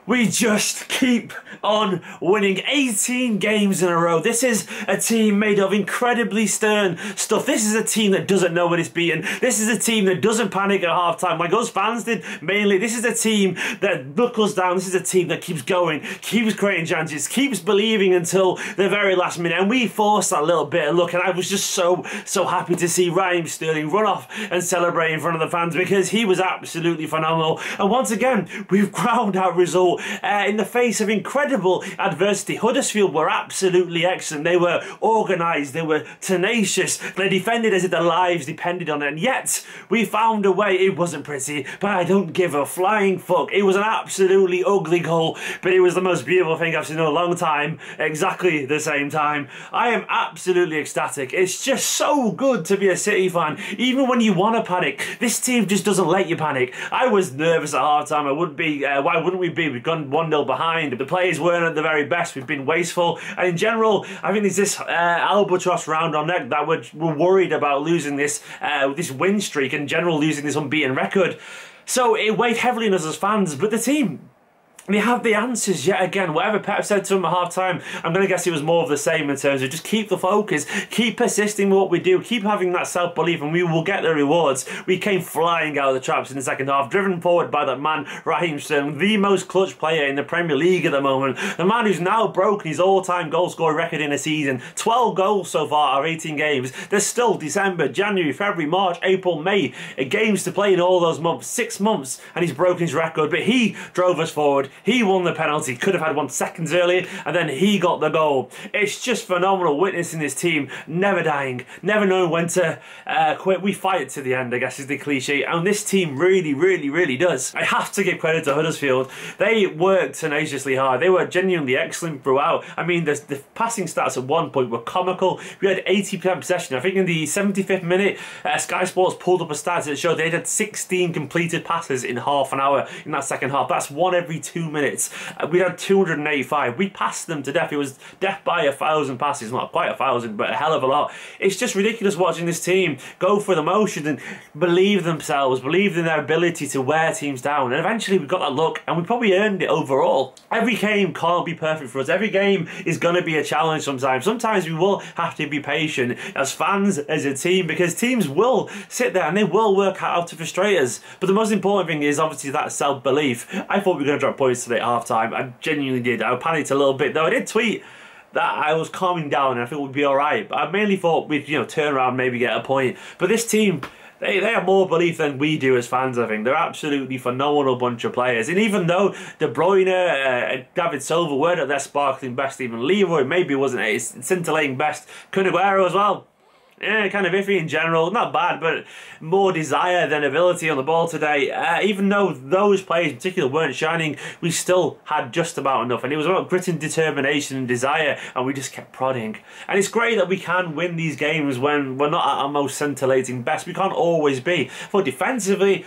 We just keep on winning 18 games in a row. This is a team made of incredibly stern stuff. This is a team that doesn't know when it's beaten. This is a team that doesn't panic at half-time like us fans did mainly. This is a team that buckles down. This is a team that keeps going, keeps creating chances, keeps believing until the very last minute. And we forced that little bit of luck. And I was just so happy to see Raheem Sterling run off and celebrate in front of the fans because he was absolutely phenomenal. And once again, we've ground out result. In the face of incredible adversity. Huddersfield were absolutely excellent. They were organised, they were tenacious, they defended as if their lives depended on it, and yet we found a way. It wasn't pretty, but I don't give a flying fuck. It was an absolutely ugly goal, but it was the most beautiful thing I've seen in a long time, exactly the same time. I am absolutely ecstatic. It's just so good to be a City fan, even when you want to panic. This team just doesn't let you panic. I was nervous at half time. I wouldn't be, why wouldn't we be? We've gone 1-0 behind. The players weren't at the very best. We've been wasteful. And in general, I think there's this albatross round our neck that we're worried about losing this win streak, and in general losing this unbeaten record. So it weighed heavily on us as fans, but the team, they have the answers yet again. Whatever Pep said to him at half-time, I'm going to guess it was more of the same in terms of just keep the focus, keep persisting with what we do, keep having that self-belief, and we will get the rewards. We came flying out of the traps in the second half, driven forward by that man, Raheem Sterling, the most clutch player in the Premier League at the moment. The man who's now broken his all-time goal-scoring record in a season. 12 goals so far out of 18 games. There's still December, January, February, March, April, May. Games to play in all those months. 6 months, and he's broken his record, but he drove us forward. He won the penalty, could have had 1 seconds earlier, and then he got the goal. It's just phenomenal witnessing this team never dying, never knowing when to quit. We fight to the end, I guess is the cliche, and this team really does. I have to give credit to Huddersfield. They worked tenaciously hard. They were genuinely excellent throughout. I mean, the passing stats at one point were comical. We had 80% possession. I think in the 75th minute, Sky Sports pulled up a stat that showed they had 16 completed passes in half an hour in that second half. That's 1 every 2 minutes. We had 285. We passed them to death. It was death by 1,000 passes. Not quite 1,000, but a hell of a lot. It's just ridiculous watching this team go for the motion and believe themselves, believe in their ability to wear teams down. And eventually we got that look, and we probably earned it overall. Every game can't be perfect for us. Every game is going to be a challenge sometimes. Sometimes we will have to be patient as fans, as a team, because teams will sit there and they will work out to frustrate us. But the most important thing is obviously that self-belief. I thought we were going to drop points today at half-time. I genuinely did. I panicked a little bit, though. I did tweet that I was calming down and I thought we'd be alright. But I mainly thought we'd, turn around, maybe get a point. But this team, they have more belief than we do as fans, I think. They're absolutely phenomenal bunch of players. And even though De Bruyne and David Silva weren't at their sparkling best, even Leroy maybe wasn't at his scintillating best, Kun Aguero as well. Yeah, kind of iffy in general. Not bad, but more desire than ability on the ball today. Even though those players in particular weren't shining, we still had just about enough. And it was about grit and determination and desire, and we just kept prodding. And it's great that we can win these games when we're not at our most scintillating best. We can't always be. But defensively,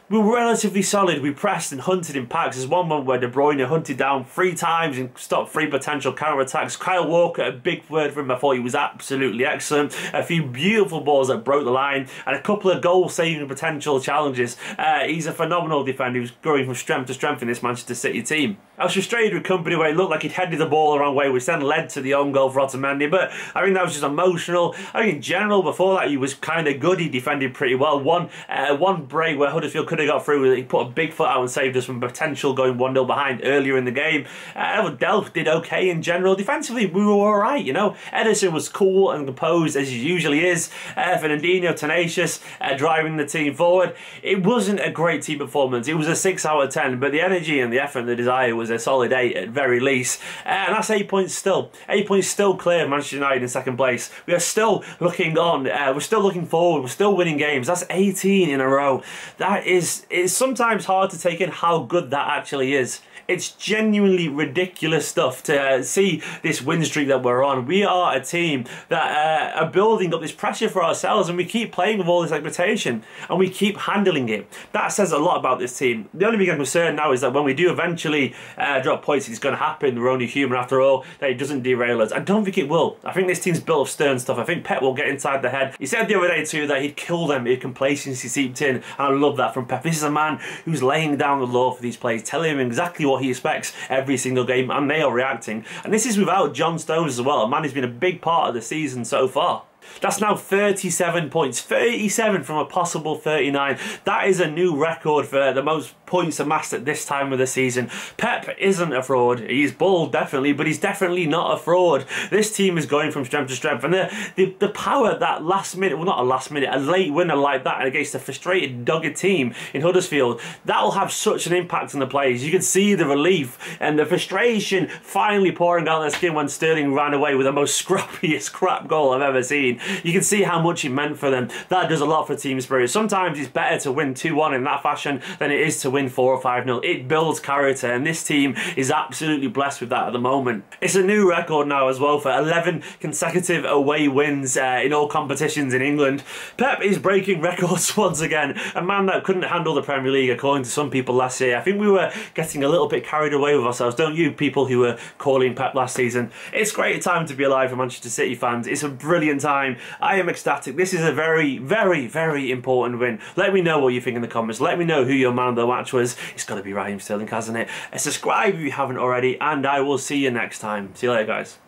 we were relatively solid. We pressed and hunted in packs. There's one moment where De Bruyne hunted down 3 times and stopped 3 potential counter-attacks. Kyle Walker, a big word for him. I thought he was absolutely excellent. A few beautiful balls that broke the line and a couple of goal-saving potential challenges. He's a phenomenal defender who's growing from strength to strength in this Manchester City team. I was frustrated with Kompany where it looked like he'd headed the ball the wrong way, which then led to the own goal for Otamendi, but I think that was just emotional. I think in general, before that, he was kind of good. He defended pretty well. One break where Huddersfield could have got through, he put a big foot out and saved us from potential going 1-0 behind earlier in the game. Delph did okay in general. Defensively, we were alright, Ederson was cool and composed as he usually is. Fernandinho, tenacious, driving the team forward. It wasn't a great team performance. It was a 6 out of 10, but the energy and the effort and the desire was a solid 8 at very least. And that's 8 points still. 8 points still clear of Manchester United in second place. We are still looking on. We're still looking forward. We're still winning games. That's 18 in a row. It's sometimes hard to take in how good that actually is. It's genuinely ridiculous stuff to see this win streak that we're on. We are a team that are building up this pressure for ourselves, and we keep playing with all this expectation and we keep handling it. That says a lot about this team. The only thing I'm concerned now is that when we do eventually drop points, it's going to happen. We're only human after all. That it doesn't derail us. I don't think it will. I think this team's built of stern stuff. I think Pep will get inside the head. He said the other day too that he'd kill them if complacency seeped in, and I love that from Pep. Pep. This is a man who's laying down the law for these players, telling them exactly what he expects every single game, and they are reacting. And this is without John Stones as well, a man who's been a big part of the season so far. That's now 37 points, 37 from a possible 39. That is a new record for the most points amassed at this time of the season. Pep isn't a fraud. He's bald, definitely, but he's definitely not a fraud. This team is going from strength to strength, and the power that last minute, well, not a last minute, a late winner like that against a frustrated, dogged team in Huddersfield, that will have such an impact on the players. You can see the relief and the frustration finally pouring out their skin when Sterling ran away with the most scrappiest crap goal I've ever seen. You can see how much it meant for them. That does a lot for team spirit. Sometimes it's better to win 2-1 in that fashion than it is to win 4 or 5-0. It builds character, and this team is absolutely blessed with that at the moment. It's a new record now as well for 11 consecutive away wins in all competitions in England. Pep is breaking records once again. A man that couldn't handle the Premier League, according to some people last year. I think we were getting a little bit carried away with ourselves, don't you, people who were calling Pep last season? It's a great time to be alive for Manchester City fans. It's a brilliant time. I am ecstatic. This is a very, very, very important win. Let me know what you think in the comments. Let me know who your man of the match was. It's got to be Raheem Sterling, hasn't it? Subscribe if you haven't already, and I will see you next time. See you later, guys.